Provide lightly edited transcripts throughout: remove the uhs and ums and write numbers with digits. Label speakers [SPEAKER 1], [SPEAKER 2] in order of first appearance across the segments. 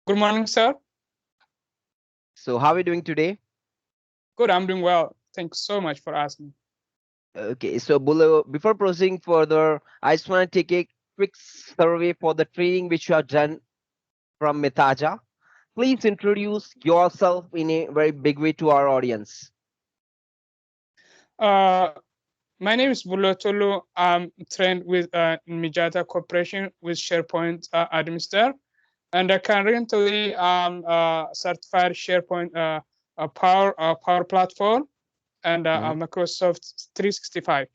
[SPEAKER 1] Good morning, sir.
[SPEAKER 2] So, how are you doing today?
[SPEAKER 1] Good, I'm doing well. Thanks so much for asking.
[SPEAKER 2] Okay, so Bullo, before proceeding further, I just want to take a quick survey for the training which you have done from Mitaja. Please introduce yourself in a very big way to our audience.
[SPEAKER 1] Uh, my name is Bullo. I'm trained with Mitaja Corporation with SharePoint Administrator, and currently I'm certified SharePoint Power Platform and
[SPEAKER 2] Mhm.
[SPEAKER 1] Microsoft 365.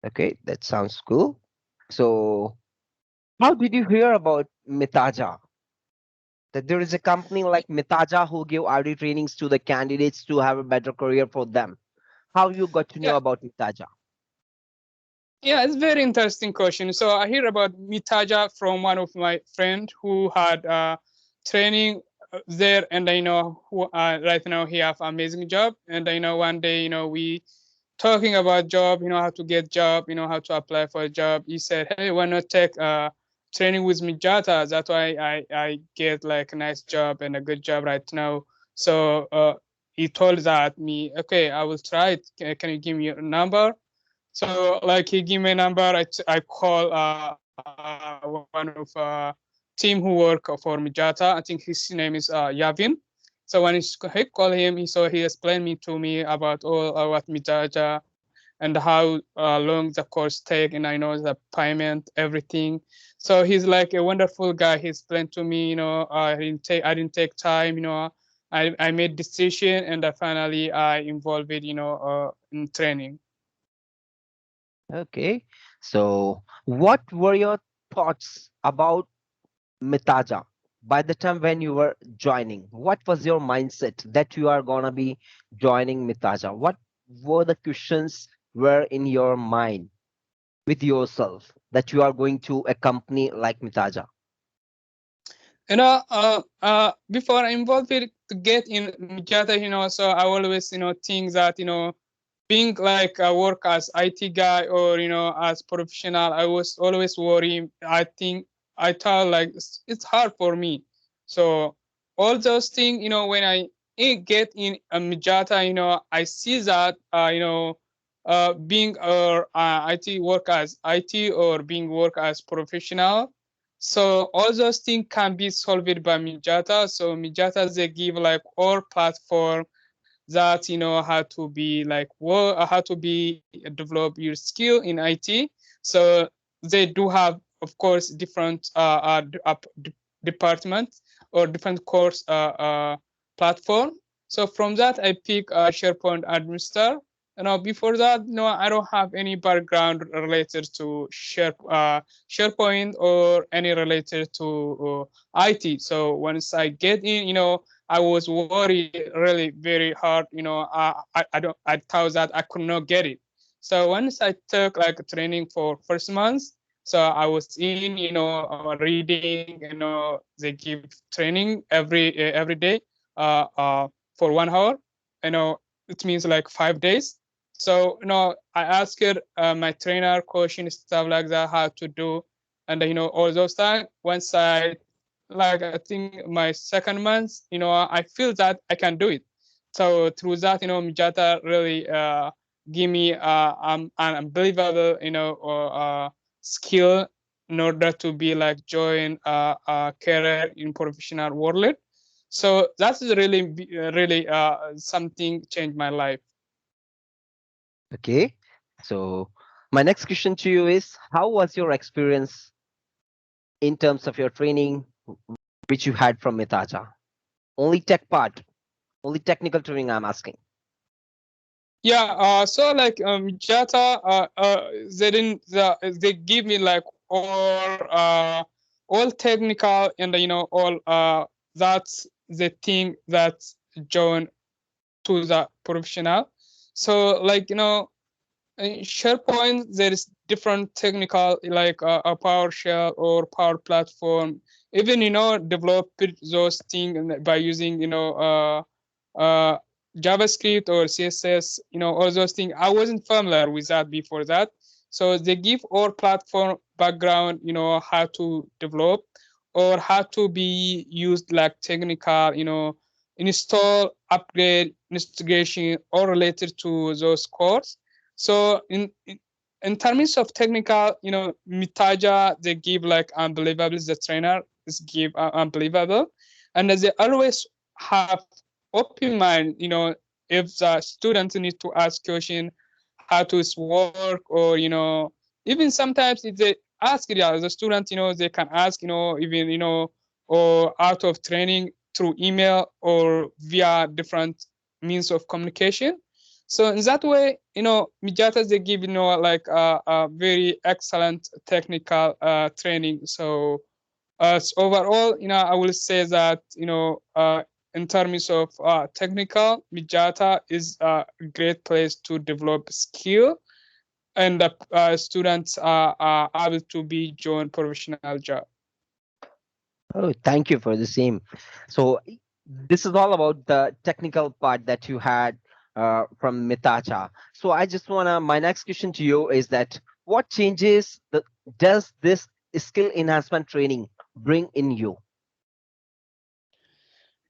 [SPEAKER 2] Okay, that sounds cool. So, how did you hear about Mitaja? That there is a company like Mitaja who give RD trainings to the candidates to have a better career for them. How you got to know
[SPEAKER 1] Yeah,
[SPEAKER 2] about Mitaja?
[SPEAKER 1] yeah, it's very interesting question. So I hear about Mitaja from one of my friend who had training there, and I know who right now he have amazing job, and I know one day we talking about job, how to get job, how to apply for a job. He said, hey, why not take training with Mijata? That's why I get like a nice job and a good job right now. So he told that me, okay, I will try it. Can you give me your number? So like he give me a number, I call one of team who work for Mijata. I think his name is Yavin. So when I call him, he explained to me about all what Mijata and how long the course take, and I know the payment, everything. So he's like a wonderful guy. He explained to me, I didn't take time, I made decision, and I finally I involved it, in training.
[SPEAKER 2] Okay, so what were your thoughts about Mitaja, by the time when you were joining, what was your mindset that you are gonna be joining Mitaja? What were the questions were in your mind with yourself that you are going to a company like Mitaja?
[SPEAKER 1] Before I involved it to get in Mijata, so I always, think that, being like a work as IT guy or, as professional, I was always worried. I thought like it's hard for me. So all those things, when I get in a Mijata, I see that, being or IT work as IT or being work as professional, so all those things can be solved by Mijata. So Mijata they give like all platform that how to be like how to be develop your skill in IT. So they do have of course different departments or different course platform. So from that I pick SharePoint administrator. Before that, no, I don't have any background related to SharePoint or any related to IT. So once I get in, I was worried really very hard. I thought that I could not get it. So once I took like a training for first month, so I was in, reading, they give training every day, for 1 hour. It means like 5 days. So I asked my trainer question stuff like that how to do, and all those things. Once I like I think my second month, I feel that I can do it. So through that, Mijata really give me an unbelievable, skill in order to be like join a career in professional world. So that's really something changed my life.
[SPEAKER 2] Okay, so my next question to you is how was your experience in terms of your training which you had from Mitaja? Only tech part, only technical training I'm asking.
[SPEAKER 1] Yeah, so like Jata, they give me like all technical, and all that's the thing that join to the professional. So like in SharePoint there is different technical like a PowerShell or Power Platform. Even develop those things by using JavaScript or CSS, all those things. I wasn't familiar with that before that. So they give all platform background, how to develop. or how to be used like technical, install, upgrade, investigation, or related to those course. So in terms of technical, Mitaja, they give like unbelievable. The trainer is give unbelievable, and they always have open mind. If the students need to ask question, how to work, or even sometimes if they ask it as a student, they can ask, even or out of training through email or via different means of communication. So in that way, Mijatas, they give, like a very excellent technical training. So overall, I will say that, in terms of technical, Mijata is a great place to develop skill, and the students are able to be join professional job.
[SPEAKER 2] Oh, thank you for the same. So this is all about the technical part that you had from Mitacha. So I just wanna. My next question to you is that what changes does this skill enhancement training bring in you?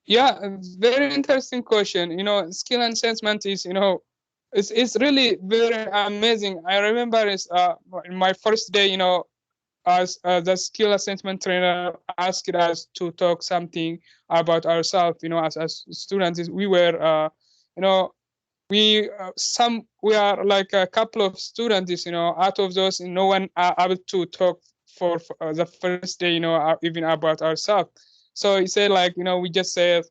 [SPEAKER 1] Yeah, a very interesting question. Skill enhancement is, it's really very amazing. I remember it's in my first day, as the skill assessment trainer asked us to talk something about ourselves. As students, we were, you know, we are like a couple of students. Out of those, no one are able to talk for the first day. Even about ourselves. So he said, like, we just say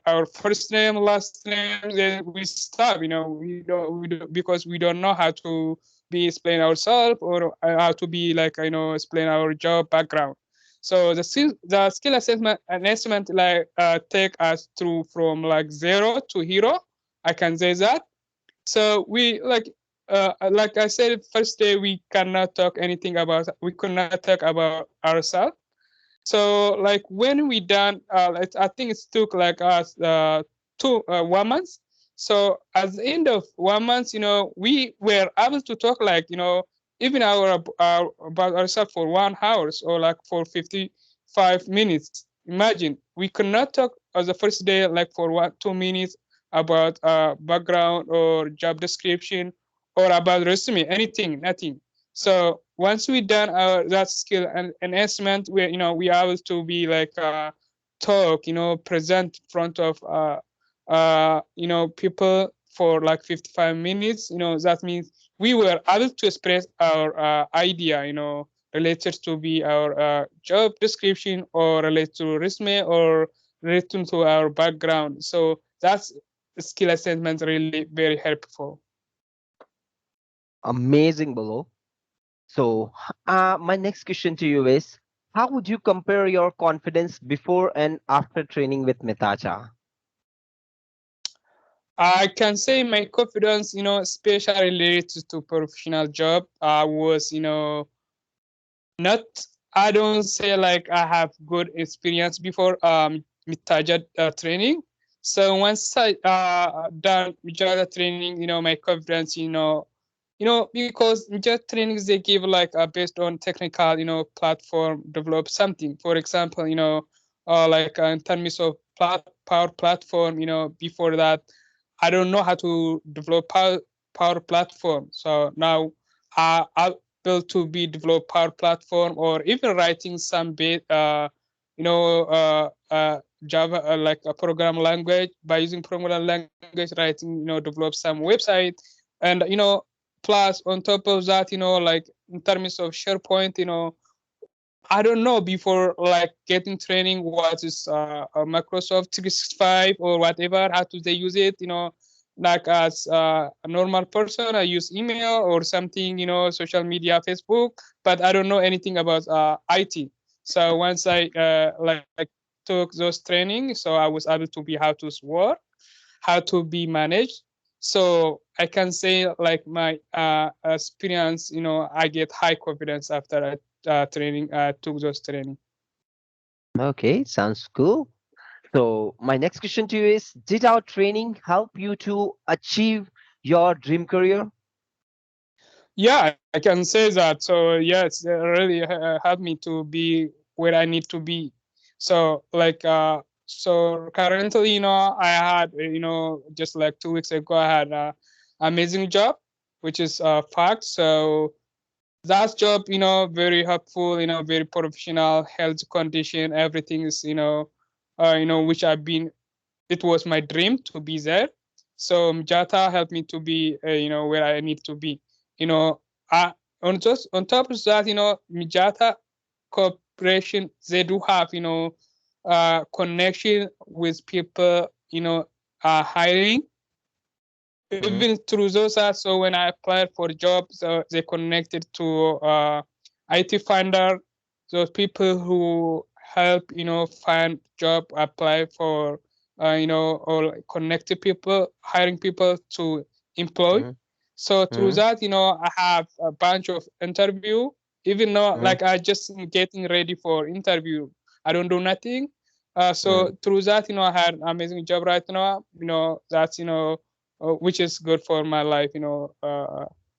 [SPEAKER 1] our first name, last name, then we stop. We don't, because we don't know how to be explain ourselves, or how to be like, explain our job background. So the skill assessment like take us through from like zero to hero. I can say that. So like I said, first day we cannot talk anything about, we could not talk about ourselves. So like when we done, I think it took like us 1 month. So at the end of 1 month, we were able to talk like, even our about ourselves for 1 hour, or like for 55 minutes. Imagine we could not talk on the first day like for 2 minutes about background or job description or about resume, anything, nothing. So once we done our that skill and enhancement, we are able to be like talk, present in front of people for like 55 minutes. That means we were able to express our idea, related to be our job description, or related to resume, or related to our background. So that's skill assessment really very helpful.
[SPEAKER 2] Amazing, below. So my next question to you is, how would you compare your confidence before and after training with Mitacha?
[SPEAKER 1] I can say my confidence, especially related to professional job, was, not. I don't say like I have good experience before Mitaja training. So once I done Mitaja training, my confidence, because Mitaja trainings they give like based on technical, platform develop something. For example, like in terms of power platform, before that I don't know how to develop power platform. So now I built to be develop power platform, or even writing some bit, Java, like a program language, by using program language, writing, develop some website, and plus on top of that, like in terms of SharePoint, I don't know before like getting training what is a Microsoft 365 or whatever. How do they use it? Like as a normal person, I use email or something, social media, Facebook, but I don't know anything about IT. So once I like took those training, so I was able to be how to work, how to be managed. So I can say like my experience, I get high confidence after I training, took those training.
[SPEAKER 2] Okay, sounds cool. So my next question to you is, did our training help you to achieve your dream career?
[SPEAKER 1] Yeah, I can say that. So yes, it really helped me to be where I need to be. So like so currently, I had just like 2 weeks ago, I had a amazing job, which is a fact. So that job, very helpful, very professional, health condition, everything is, which I've been, it was my dream to be there. So Mjata helped me to be, where I need to be. You know, I, on top of that, Mjata corporation, they do have, connection with people, hiring
[SPEAKER 2] Mm-hmm.
[SPEAKER 1] even through those ads. So when I applied for jobs, they connected to IT finder, those people who help find job, apply for or like connected people, hiring people to employ. So through
[SPEAKER 2] Mm-hmm.
[SPEAKER 1] that, I have a bunch of interview. Even though
[SPEAKER 2] Mm-hmm.
[SPEAKER 1] like I just getting ready for interview, I don't do nothing.
[SPEAKER 2] Mm-hmm.
[SPEAKER 1] So through that, I had an amazing job right now. That's which is good for my life.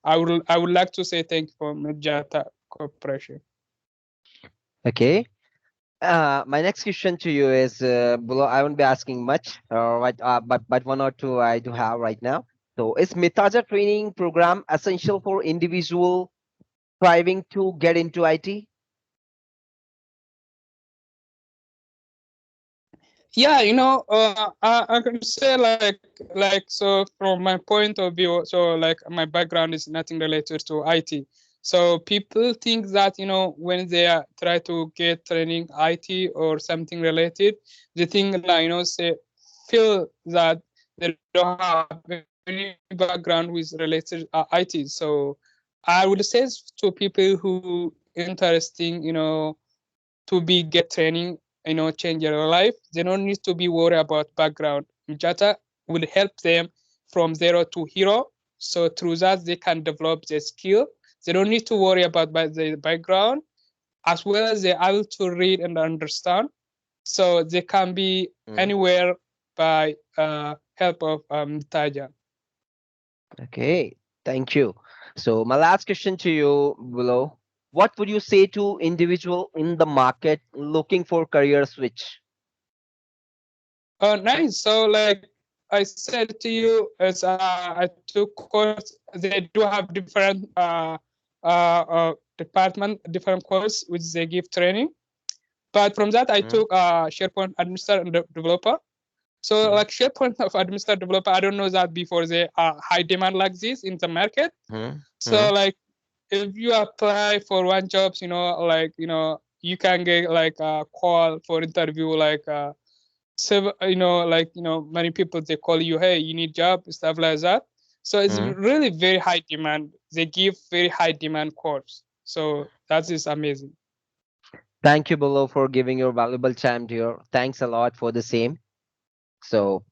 [SPEAKER 1] I would like to say thank you for Mejata Corporation.
[SPEAKER 2] Okay. My next question to you is, Bullo, I won't be asking much, right? But one or two I do have right now. So, is Mitaja training program essential for individual striving to get into IT?
[SPEAKER 1] Yeah, I can say like so from my point of view. So like my background is nothing related to IT. So people think that when they try to get training IT or something related, they think like say feel that they don't have any background with related IT. So I would say to people who interesting to be get training, change your life. They don't need to be worried about background. Mjata will help them from zero to hero. So through that, they can develop their skill. They don't need to worry about the background, as well as they're able to read and understand. So they can be
[SPEAKER 2] Mm.
[SPEAKER 1] anywhere by help of Taja.
[SPEAKER 2] Okay, thank you. So, my last question to you, Bullo, what would you say to individual in the market looking for career switch?
[SPEAKER 1] Nice. So, like I said to you, as I took course, they do have different department, different course which they give training. But from that, I took
[SPEAKER 2] Mm,
[SPEAKER 1] SharePoint administrator and developer. So,
[SPEAKER 2] mm,
[SPEAKER 1] like SharePoint of administrator developer, I don't know that before they are high demand like this in the market.
[SPEAKER 2] mm,
[SPEAKER 1] So,
[SPEAKER 2] mm,
[SPEAKER 1] like if you apply for one jobs, like you can get like a call for interview, like. So like many people they call you, hey, you need job, stuff like that. So it's
[SPEAKER 2] mm.
[SPEAKER 1] really very high demand. They give very high demand course. So that is amazing.
[SPEAKER 2] Thank you, Bullo, for giving your valuable time here. Thanks a lot for the same. So,